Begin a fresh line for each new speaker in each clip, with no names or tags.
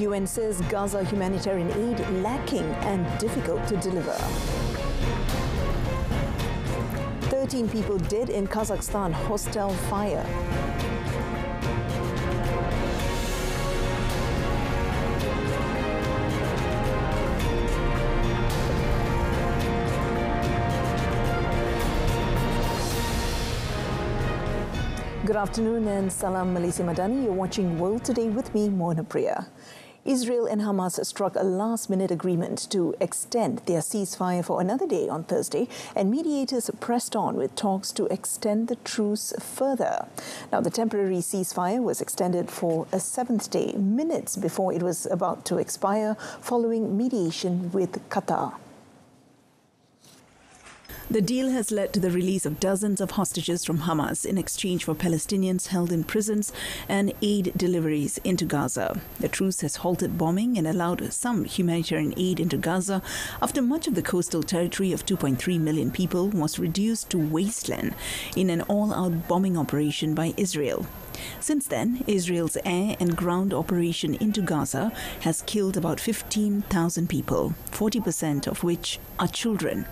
UN says Gaza humanitarian aid lacking and difficult to deliver. 13 people dead in Kazakhstan hostile fire. Good afternoon and Salam Malaysia Madani. You're watching World Today with me, Mona Priya. Israel and Hamas struck a last-minute agreement to extend their ceasefire for another day on Thursday, and mediators pressed on with talks to extend the truce further. Now, the temporary ceasefire was extended for a seventh day, minutes before it was about to expire, following mediation with Qatar. The deal has led to the release of dozens of hostages from Hamas in exchange for Palestinians held in prisons and aid deliveries into Gaza. The truce has halted bombing and allowed some humanitarian aid into Gaza after much of the coastal territory of 2.3 million people was reduced to wasteland in an all-out bombing operation by Israel. Since then, Israel's air and ground operation into Gaza has killed about 15,000 people, 40% of which are children.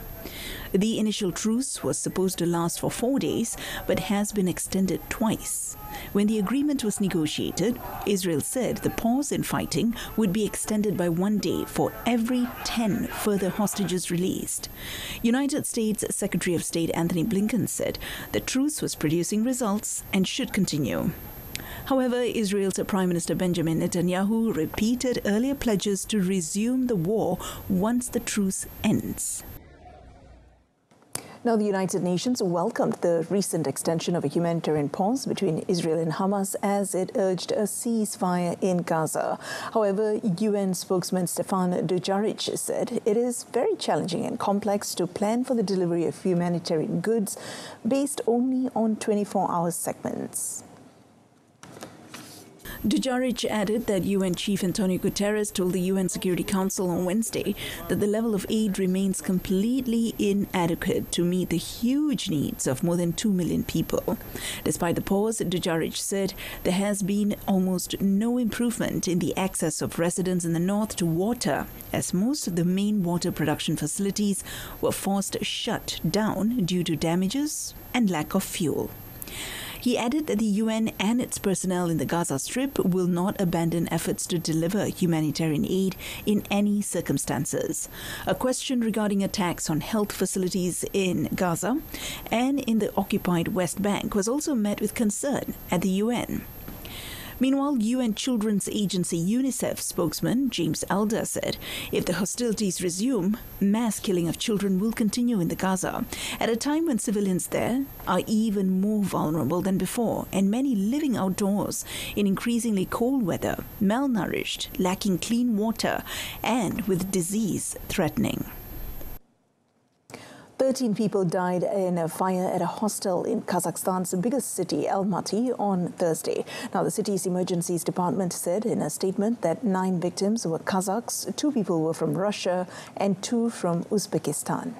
The initial truce was supposed to last for 4 days, but has been extended twice. When the agreement was negotiated, Israel said the pause in fighting would be extended by 1 day for every 10 further hostages released. United States Secretary of State Anthony Blinken said the truce was producing results and should continue. However, Israel's Prime Minister Benjamin Netanyahu repeated earlier pledges to resume the war once the truce ends. Now, the United Nations welcomed the recent extension of a humanitarian pause between Israel and Hamas as it urged a ceasefire in Gaza. However, UN spokesman Stefan Dujarric said it is very challenging and complex to plan for the delivery of humanitarian goods based only on 24-hour segments. Dujarric added that UN Chief Antonio Guterres told the UN Security Council on Wednesday that the level of aid remains completely inadequate to meet the huge needs of more than 2 million people. Despite the pause, Dujarric said there has been almost no improvement in the access of residents in the north to water, as most of the main water production facilities were forced shut down due to damages and lack of fuel. He added that the UN and its personnel in the Gaza Strip will not abandon efforts to deliver humanitarian aid in any circumstances. A question regarding attacks on health facilities in Gaza and in the occupied West Bank was also met with concern at the UN. Meanwhile, UN Children's Agency UNICEF spokesman James Elder said if the hostilities resume, mass killing of children will continue in the Gaza at a time when civilians there are even more vulnerable than before, and many living outdoors in increasingly cold weather, malnourished, lacking clean water, and with disease threatening. 13 people died in a fire at a hostel in Kazakhstan's biggest city, Almaty, on Thursday. Now, the city's emergencies department said in a statement that 9 victims were Kazakhs, 2 people were from Russia, and 2 from Uzbekistan.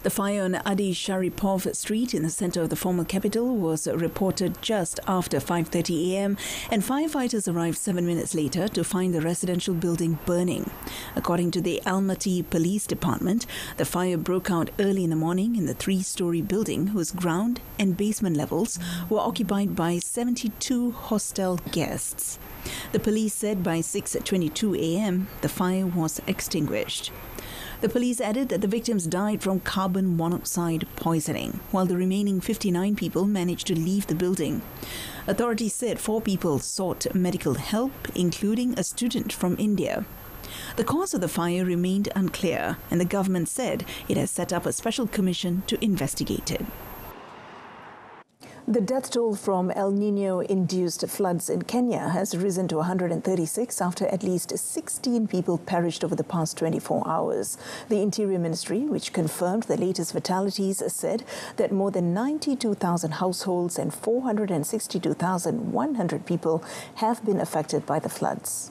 The fire on Adi Sharipov Street in the center of the former capital was reported just after 5:30 a.m. and firefighters arrived 7 minutes later to find the residential building burning. According to the Almaty Police Department, the fire broke out early in the morning in the 3-story building whose ground and basement levels were occupied by 72 hostel guests. The police said by 6:22 a.m. the fire was extinguished. The police added that the victims died from carbon monoxide poisoning, while the remaining 59 people managed to leave the building. Authorities said 4 people sought medical help, including a student from India. The cause of the fire remained unclear, and the government said it has set up a special commission to investigate it. The death toll from El Niño-induced floods in Kenya has risen to 136 after at least 16 people perished over the past 24 hours. The Interior Ministry, which confirmed the latest fatalities, said that more than 92,000 households and 462,100 people have been affected by the floods.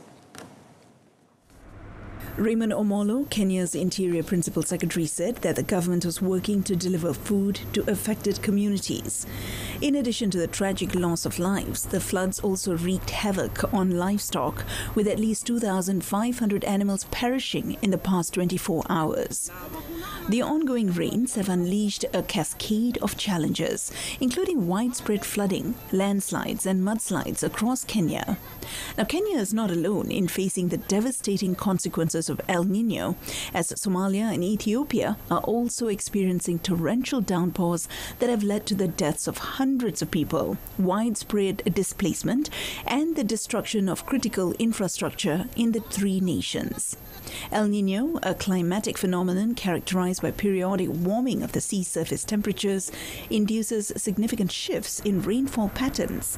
Raymond Omolo, Kenya's Interior Principal Secretary, said that the government was working to deliver food to affected communities. In addition to the tragic loss of lives, the floods also wreaked havoc on livestock, with at least 2,500 animals perishing in the past 24 hours. The ongoing rains have unleashed a cascade of challenges, including widespread flooding, landslides and mudslides across Kenya. Now, Kenya is not alone in facing the devastating consequences of El Niño, as Somalia and Ethiopia are also experiencing torrential downpours that have led to the deaths of hundreds of people, widespread displacement, and the destruction of critical infrastructure in the three nations. El Niño, a climatic phenomenon characterized by periodic warming of the sea surface temperatures, induces significant shifts in rainfall patterns.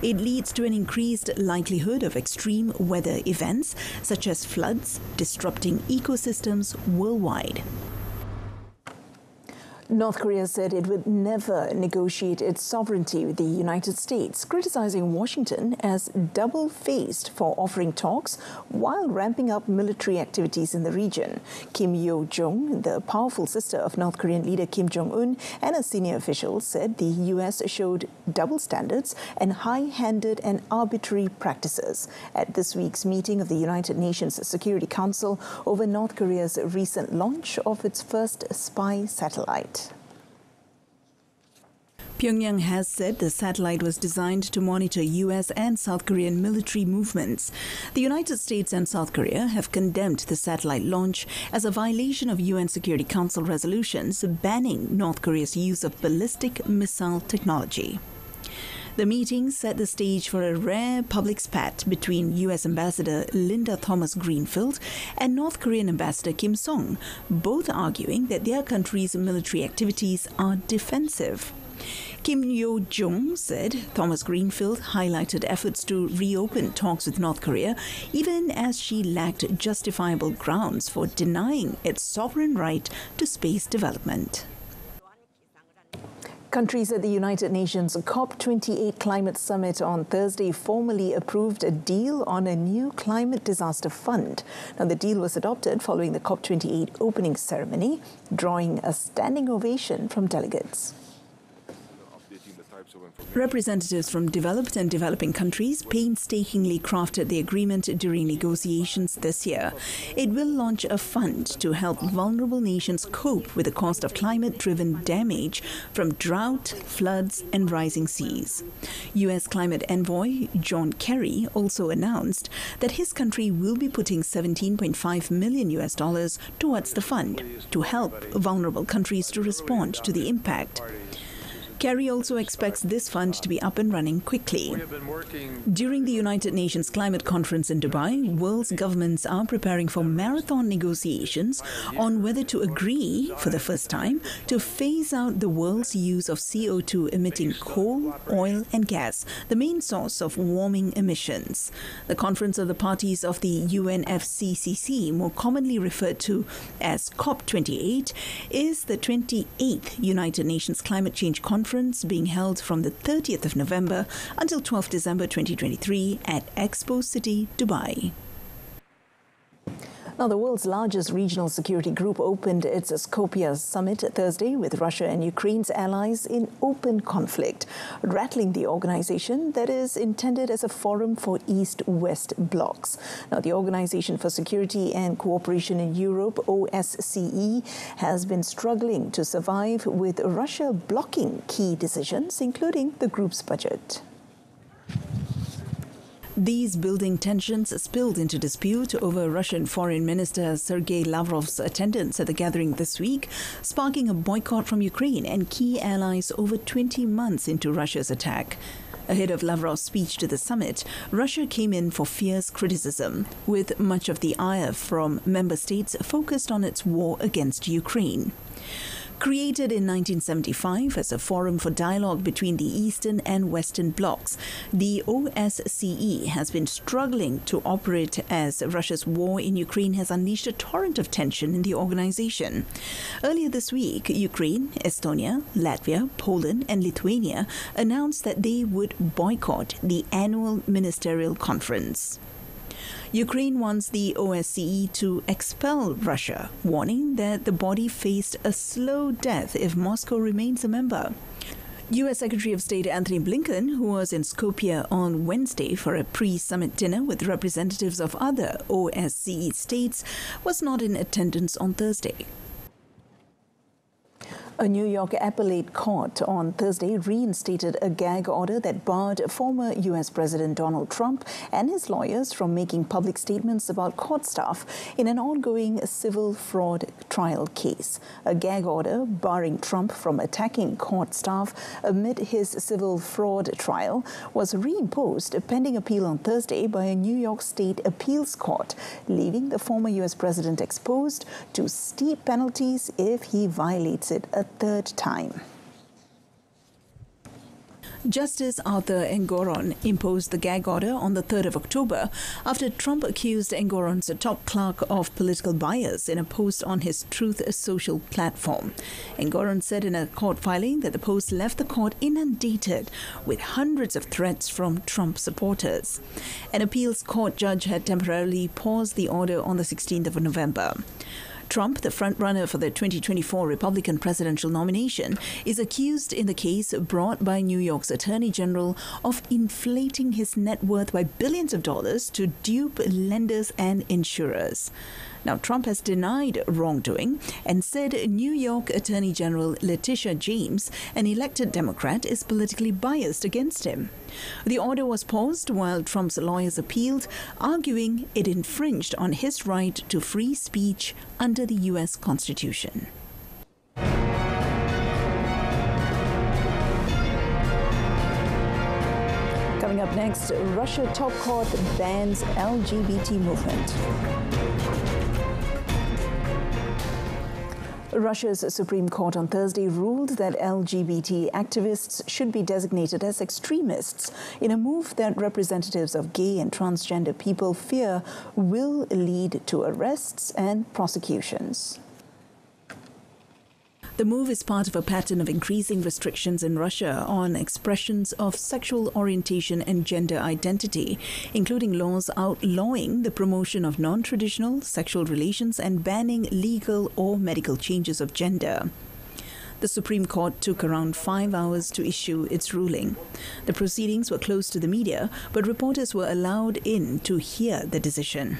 It leads to an increased likelihood of extreme weather events such as floods, disrupting ecosystems worldwide. North Korea said it would never negotiate its sovereignty with the United States, criticizing Washington as double-faced for offering talks while ramping up military activities in the region. Kim Yo-jong, the powerful sister of North Korean leader Kim Jong-un, and a senior official said the U.S. showed double standards and high-handed and arbitrary practices at this week's meeting of the United Nations Security Council over North Korea's recent launch of its first spy satellite. Pyongyang has said the satellite was designed to monitor U.S. and South Korean military movements. The United States and South Korea have condemned the satellite launch as a violation of UN Security Council resolutions banning North Korea's use of ballistic missile technology. The meeting set the stage for a rare public spat between U.S. Ambassador Linda Thomas-Greenfield and North Korean Ambassador Kim Song, both arguing that their country's military activities are defensive. Kim Yo-jong said Thomas Greenfield highlighted efforts to reopen talks with North Korea, even as she lacked justifiable grounds for denying its sovereign right to space development. Countries at the United Nations COP28 Climate Summit on Thursday formally approved a deal on a new climate disaster fund. Now, the deal was adopted following the COP28 opening ceremony, drawing a standing ovation from delegates. Representatives from developed and developing countries painstakingly crafted the agreement during negotiations this year. It will launch a fund to help vulnerable nations cope with the cost of climate-driven damage from drought, floods, and rising seas. U.S. climate envoy John Kerry also announced that his country will be putting $17.5 million towards the fund to help vulnerable countries to respond to the impact. Kerry also expects this fund to be up and running quickly. During the United Nations Climate Conference in Dubai, world's governments are preparing for marathon negotiations on whether to agree, for the first time, to phase out the world's use of CO2-emitting coal, oil and gas, the main source of warming emissions. The Conference of the Parties of the UNFCCC, more commonly referred to as COP28, is the 28th United Nations Climate Change Conference being held from the 30th of November until 12th December 2023 at Expo City, Dubai. Now, the world's largest regional security group opened its Skopje summit Thursday with Russia and Ukraine's allies in open conflict, rattling the organization that is intended as a forum for East-West blocs. Now, the Organization for Security and Cooperation in Europe, OSCE, has been struggling to survive with Russia blocking key decisions, including the group's budget. These building tensions spilled into dispute over Russian Foreign Minister Sergei Lavrov's attendance at the gathering this week, sparking a boycott from Ukraine and key allies over 20 months into Russia's attack. Ahead of Lavrov's speech to the summit, Russia came in for fierce criticism, with much of the ire from member states focused on its war against Ukraine. Created in 1975 as a forum for dialogue between the Eastern and Western blocs, the OSCE has been struggling to operate as Russia's war in Ukraine has unleashed a torrent of tension in the organization. Earlier this week, Ukraine, Estonia, Latvia, Poland and Lithuania announced that they would boycott the annual ministerial conference. Ukraine wants the OSCE to expel Russia, warning that the body faced a slow death if Moscow remains a member. U.S. Secretary of State Anthony Blinken, who was in Skopje on Wednesday for a pre-summit dinner with representatives of other OSCE states, was not in attendance on Thursday. A New York appellate court on Thursday reinstated a gag order that barred former U.S. President Donald Trump and his lawyers from making public statements about court staff in an ongoing civil fraud trial case. A gag order barring Trump from attacking court staff amid his civil fraud trial was reimposed pending appeal on Thursday by a New York State appeals court, leaving the former U.S. president exposed to steep penalties if he violates it a third time. Justice Arthur Engoron imposed the gag order on the 3rd of October after Trump accused Engoron's top clerk of political bias in a post on his Truth Social platform. Engoron said in a court filing that the post left the court inundated with hundreds of threats from Trump supporters. An appeals court judge had temporarily paused the order on the 16th of November. Trump, the frontrunner for the 2024 Republican presidential nomination, is accused in the case brought by New York's Attorney General of inflating his net worth by billions of dollars to dupe lenders and insurers. Now, Trump has denied wrongdoing and said New York Attorney General Letitia James, an elected Democrat, is politically biased against him. The order was paused while Trump's lawyers appealed, arguing it infringed on his right to free speech under the U.S. Constitution. Coming up next, Russia top court bans LGBT movement. Russia's Supreme Court on Thursday ruled that LGBT activists should be designated as extremists in a move that representatives of gay and transgender people fear will lead to arrests and prosecutions. The move is part of a pattern of increasing restrictions in Russia on expressions of sexual orientation and gender identity, including laws outlawing the promotion of non-traditional sexual relations and banning legal or medical changes of gender. The Supreme Court took around 5 hours to issue its ruling. The proceedings were closed to the media, but reporters were allowed in to hear the decision.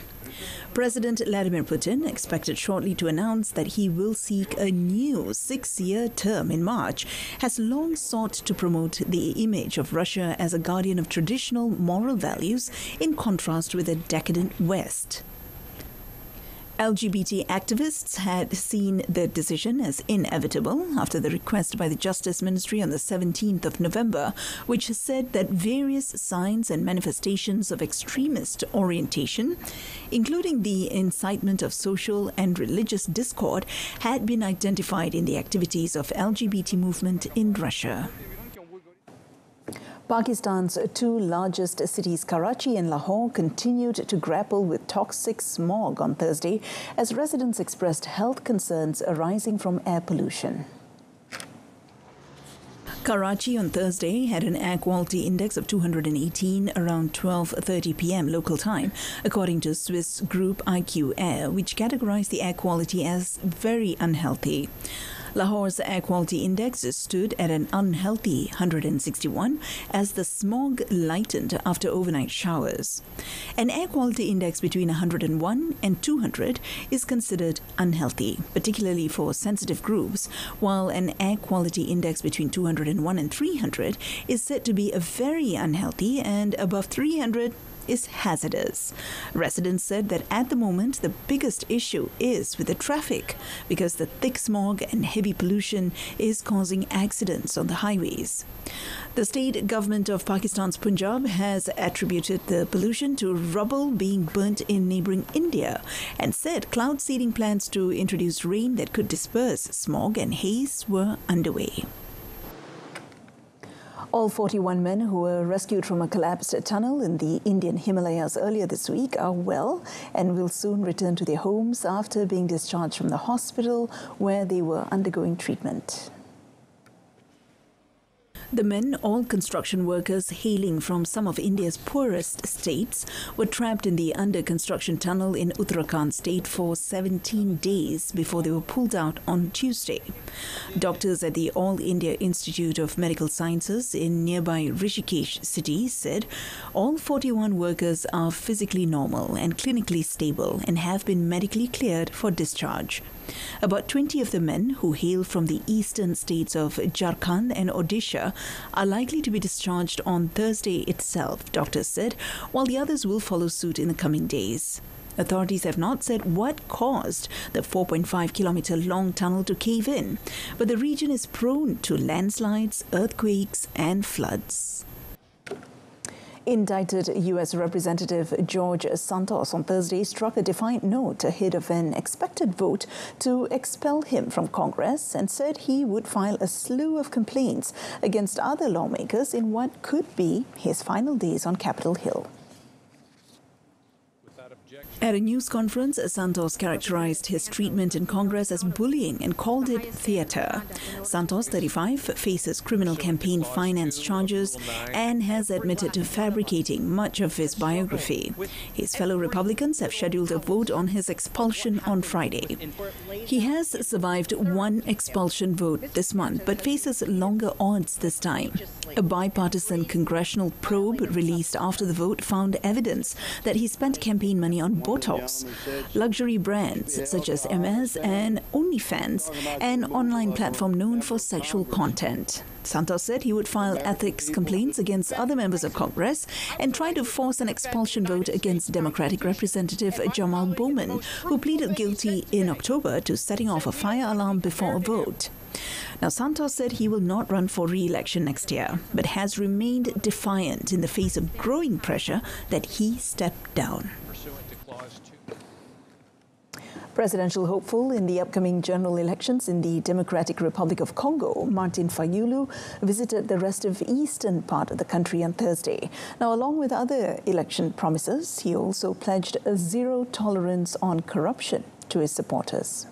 President Vladimir Putin, expected shortly to announce that he will seek a new 6-year term in March, has long sought to promote the image of Russia as a guardian of traditional moral values in contrast with a decadent West. LGBT activists had seen the decision as inevitable after the request by the Justice Ministry on the 17th of November, which said that various signs and manifestations of extremist orientation, including the incitement of social and religious discord, had been identified in the activities of LGBT movement in Russia. Pakistan's two largest cities, Karachi and Lahore, continued to grapple with toxic smog on Thursday as residents expressed health concerns arising from air pollution. Karachi on Thursday had an air quality index of 218 around 12:30 p.m. local time, according to Swiss group IQ Air, which categorized the air quality as very unhealthy. Lahore's air quality index stood at an unhealthy 161 as the smog lightened after overnight showers. An air quality index between 101 and 200 is considered unhealthy, particularly for sensitive groups, while an air quality index between 201 and 300 is said to be a very unhealthy, and above 300 is hazardous. Residents said that at the moment the biggest issue is with the traffic because the thick smog and heavy pollution is causing accidents on the highways. The state government of Pakistan's Punjab has attributed the pollution to rubble being burnt in neighbouring India and said cloud seeding plans to introduce rain that could disperse smog and haze were underway. All 41 men who were rescued from a collapsed tunnel in the Indian Himalayas earlier this week are well and will soon return to their homes after being discharged from the hospital where they were undergoing treatment. The men, all construction workers hailing from some of India's poorest states, were trapped in the under-construction tunnel in Uttarakhand state for 17 days before they were pulled out on Tuesday. Doctors at the All India Institute of Medical Sciences in nearby Rishikesh city said all 41 workers are physically normal and clinically stable and have been medically cleared for discharge. About 20 of the men, who hail from the eastern states of Jharkhand and Odisha, are likely to be discharged on Thursday itself, doctors said, while the others will follow suit in the coming days. Authorities have not said what caused the 4.5-kilometer long tunnel to cave in, but the region is prone to landslides, earthquakes and floods. Indicted U.S. Representative George Santos on Thursday struck a defiant note ahead of an expected vote to expel him from Congress and said he would file a slew of complaints against other lawmakers in what could be his final days on Capitol Hill. At a news conference, Santos characterized his treatment in Congress as bullying and called it theater. Santos, 35, faces criminal campaign finance charges and has admitted to fabricating much of his biography. His fellow Republicans have scheduled a vote on his expulsion on Friday. He has survived one expulsion vote this month, but faces longer odds this time. A bipartisan congressional probe released after the vote found evidence that he spent campaign money on Botox, luxury brands such as MS and OnlyFans, an online platform known for sexual content. Santos said he would file ethics complaints against other members of Congress and try to force an expulsion vote against Democratic Representative Jamal Bowman, who pleaded guilty in October to setting off a fire alarm before a vote. Now, Santos said he will not run for re-election next year, but has remained defiant in the face of growing pressure that he step down. Presidential hopeful in the upcoming general elections in the Democratic Republic of Congo, Martin Fayulu, visited the restive eastern part of the country on Thursday. Now, along with other election promises, he also pledged a zero tolerance on corruption to his supporters.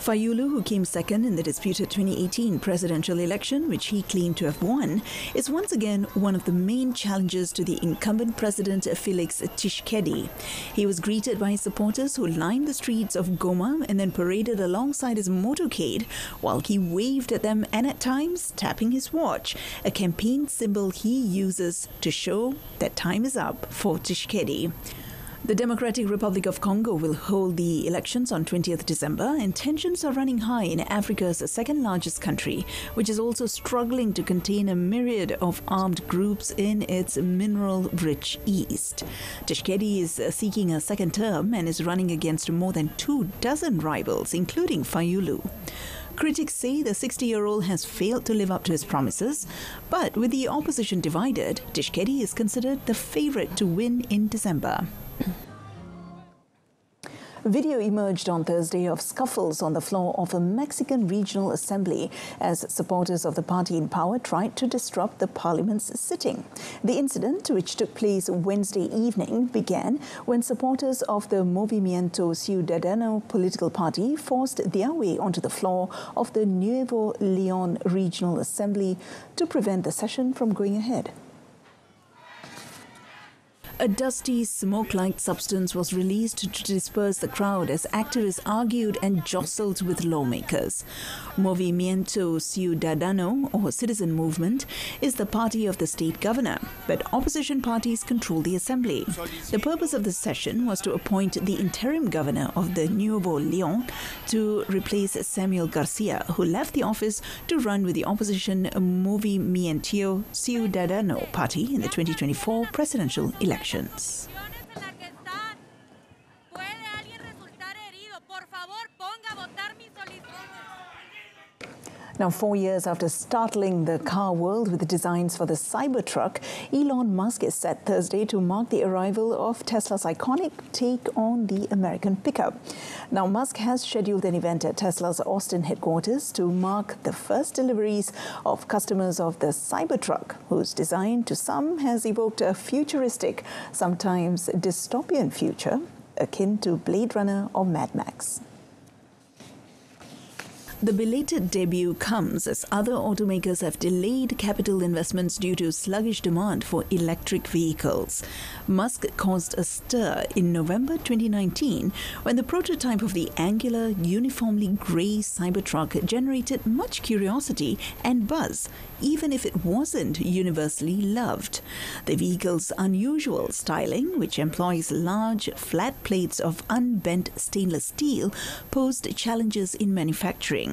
Fayulu, who came second in the disputed 2018 presidential election, which he claimed to have won, is once again one of the main challengers to the incumbent president Felix Tshisekedi. He was greeted by his supporters who lined the streets of Goma and then paraded alongside his motorcade while he waved at them and at times tapping his watch, a campaign symbol he uses to show that time is up for Tshisekedi. The Democratic Republic of Congo will hold the elections on 20th December, and tensions are running high in Africa's second-largest country, which is also struggling to contain a myriad of armed groups in its mineral-rich east. Tshisekedi is seeking a second term and is running against more than 24 rivals, including Fayulu. Critics say the 60-year-old has failed to live up to his promises, but with the opposition divided, Tshisekedi is considered the favorite to win in December. Video emerged on Thursday of scuffles on the floor of a Mexican regional assembly as supporters of the party in power tried to disrupt the parliament's sitting. The incident, which took place Wednesday evening, began when supporters of the Movimiento Ciudadano political party forced their way onto the floor of the Nuevo Leon Regional Assembly to prevent the session from going ahead. A dusty, smoke-like substance was released to disperse the crowd as activists argued and jostled with lawmakers. Movimiento Ciudadano, or Citizen Movement, is the party of the state governor, but opposition parties control the assembly. The purpose of the session was to appoint the interim governor of the Nuevo Leon to replace Samuel Garcia, who left the office to run with the opposition Movimiento Ciudadano party in the 2024 presidential election. Now, 4 years after startling the car world with the designs for the Cybertruck, Elon Musk is set Thursday to mark the arrival of Tesla's iconic take on the American pickup. Now, Musk has scheduled an event at Tesla's Austin headquarters to mark the first deliveries of customers of the Cybertruck, whose design to some has evoked a futuristic, sometimes dystopian future, akin to Blade Runner or Mad Max. The belated debut comes as other automakers have delayed capital investments due to sluggish demand for electric vehicles. Musk caused a stir in November 2019 when the prototype of the angular, uniformly grey Cybertruck generated much curiosity and buzz, even if it wasn't universally loved. The vehicle's unusual styling, which employs large, flat plates of unbent stainless steel, posed challenges in manufacturing.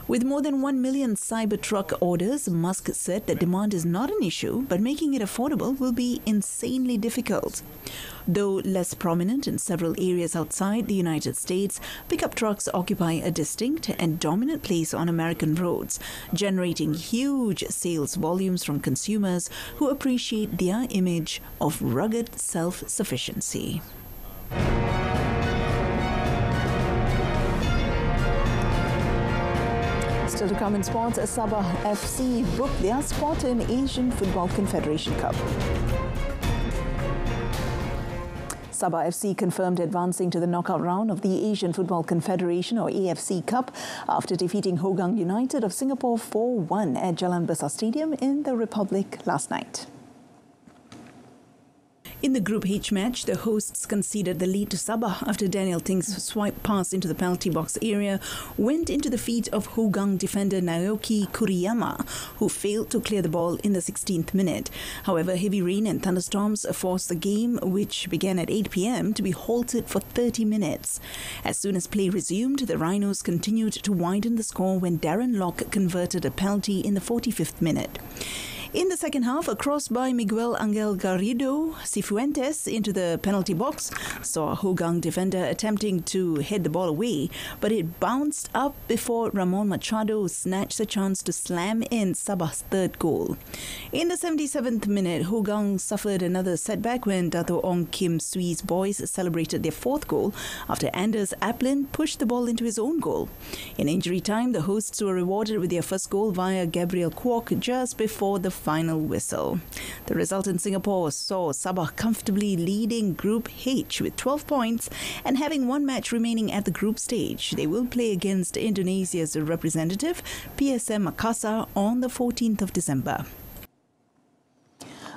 With more than 1 million Cybertruck orders, Musk said that demand is not an issue, but making it affordable will be insanely difficult. Though less prominent in several areas outside the United States, pickup trucks occupy a distinct and dominant place on American roads, generating huge sales volumes from consumers who appreciate their image of rugged self-sufficiency. Still to come in sports, Sabah FC booked their spot in Asian Football Confederation Cup. Sabah FC confirmed advancing to the knockout round of the Asian Football Confederation or AFC Cup after defeating Hougang United of Singapore 4-1 at Jalan Besar Stadium in the Republic last night. In the Group H match, the hosts conceded the lead to Sabah after Daniel Ting's swipe pass into the penalty box area went into the feet of Hougang defender Naoki Kuriyama, who failed to clear the ball in the 16th minute. However, heavy rain and thunderstorms forced the game, which began at 8 p.m, to be halted for 30 minutes. As soon as play resumed, the Rhinos continued to widen the score when Darren Locke converted a penalty in the 45th minute. In the second half, a cross by Miguel Angel Garrido Cifuentes into the penalty box saw a Hougang defender attempting to head the ball away, but it bounced up before Ramon Machado snatched a chance to slam in Sabah's third goal. In the 77th minute, Hougang suffered another setback when Dato' Ong Kim Sui's boys celebrated their fourth goal after Anders Aplin pushed the ball into his own goal. In injury time, the hosts were rewarded with their first goal via Gabriel Kwok just before the final whistle. The result in Singapore saw Sabah comfortably leading Group H with 12 points and having one match remaining at the group stage. They will play against Indonesia's representative, PSM Makassar, on the 14th of December.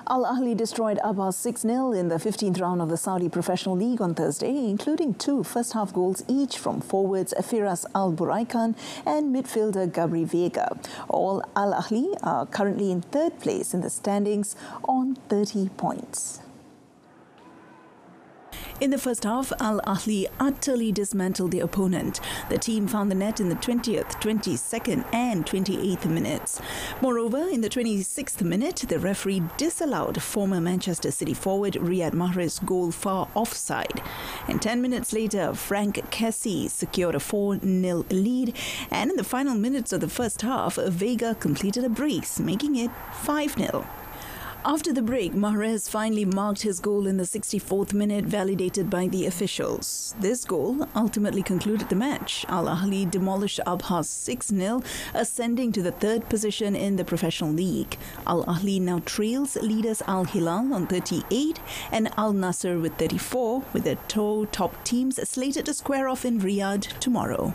Al Ahly destroyed Abbas 6-0 in the 15th round of the Saudi Professional League on Thursday, including 2 first-half goals each from forwards Firas Al Buraikan and midfielder Gabri Vega. All Al Ahly are currently in third place in the standings on 30 points. In the first half, Al Ahly utterly dismantled their opponent. The team found the net in the 20th, 22nd and 28th minutes. Moreover, in the 26th minute, the referee disallowed former Manchester City forward Riyad Mahrez's goal far offside. And 10 minutes later, Frank Kessie secured a 4-0 lead. And in the final minutes of the first half, Vega completed a brace, making it 5-0. After the break, Mahrez finally marked his goal in the 64th minute, validated by the officials. This goal ultimately concluded the match. Al Ahly demolished Abbas 6-0, ascending to the third position in the professional league. Al Ahly now trails leaders Al Hilal on 38 and Al Nasser with 34, with the two top teams slated to square off in Riyadh tomorrow.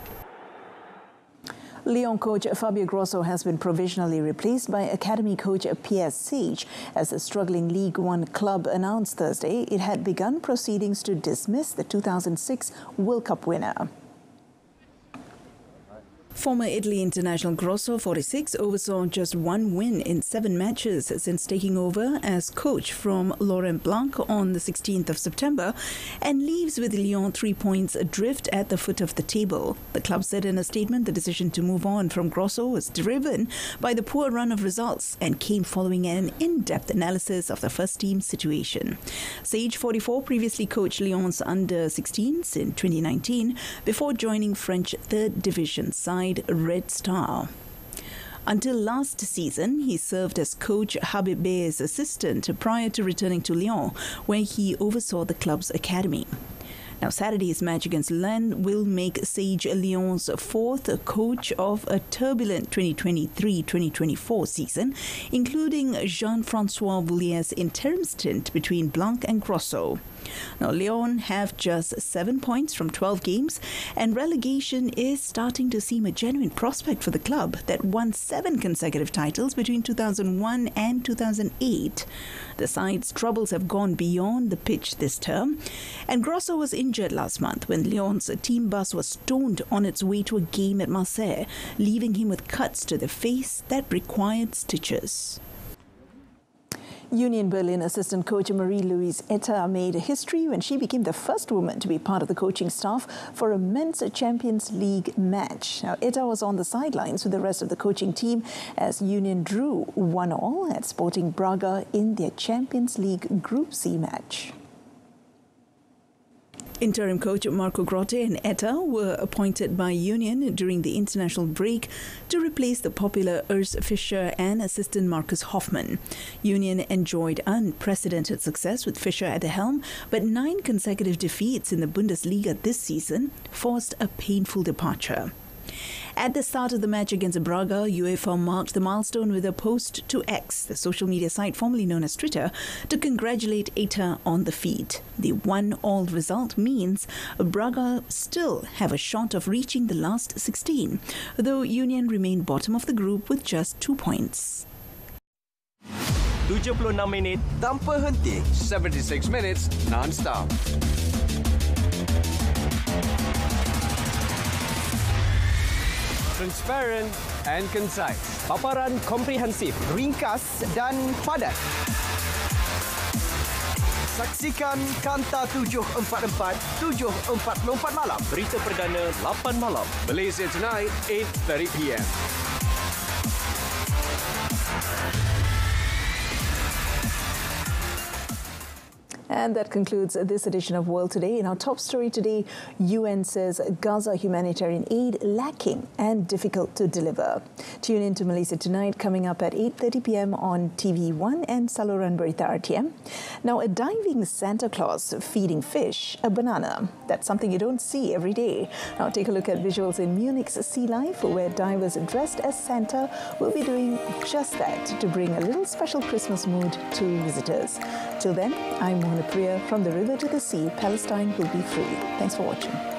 Lyon coach Fabio Grosso has been provisionally replaced by academy coach Pierre Sage as the struggling League One club announced Thursday it had begun proceedings to dismiss the 2006 World Cup winner. Former Italy international Grosso, 46, oversaw just one win in 7 matches since taking over as coach from Laurent Blanc on the 16th of September and leaves with Lyon 3 points adrift at the foot of the table. The club said in a statement the decision to move on from Grosso was driven by the poor run of results and came following an in-depth analysis of the first-team situation. Sage, 44, previously coached Lyon's under-16s in 2019 before joining French 3rd Division side Red Star. Until last season, he served as coach Habib Bey's assistant prior to returning to Lyon, where he oversaw the club's academy. Now, Saturday's match against Lens will make Sage Lyon's fourth coach of a turbulent 2023-2024 season, including Jean-Francois Voulier's interim stint between Blanc and Grosso. Now, Lyon have just 7 points from 12 games, and relegation is starting to seem a genuine prospect for the club that won 7 consecutive titles between 2001 and 2008. The side's troubles have gone beyond the pitch this term, and Grosso was injured last month when Lyon's team bus was stoned on its way to a game at Marseille, leaving him with cuts to the face that required stitches. Union Berlin assistant coach Marie-Louise Etta made history when she became the first woman to be part of the coaching staff for a men's Champions League match. Now, Etta was on the sidelines with the rest of the coaching team as Union drew 1-1 at Sporting Braga in their Champions League Group C match. Interim coach Marco Grotte and Etta were appointed by Union during the international break to replace the popular Urs Fischer and assistant Marcus Hoffmann. Union enjoyed unprecedented success with Fischer at the helm, but 9 consecutive defeats in the Bundesliga this season forced a painful departure. At the start of the match against Braga, UEFA marked the milestone with a post to X, the social media site formerly known as Twitter, to congratulate Etta on the feat. The 1-1 result means Braga still have a shot of reaching the last 16, though Union remain bottom of the group with just 2 points.
76 minit tanpa henti, 76 minutes non-stop. Transparent and concise. Paparan komprehensif, ringkas dan padat. Saksikan Kanta 744, 7.44 malam. Berita perdana 8 malam. Malaysia tonight, 8:30 p.m.
And that concludes this edition of World Today. In our top story today, UN says Gaza humanitarian aid lacking and difficult to deliver. Tune in to Malaysia Tonight, coming up at 8:30 p.m. on TV1 and saluran Berita RTM. Now, a diving Santa Claus feeding fish a banana. That's something you don't see every day. Now, take a look at visuals in Munich's Sea Life, where divers dressed as Santa will be doing just that to bring a little special Christmas mood to visitors. Till then, I'm Mona Priya. From the river to the sea, Palestine will be free. Thanks for watching.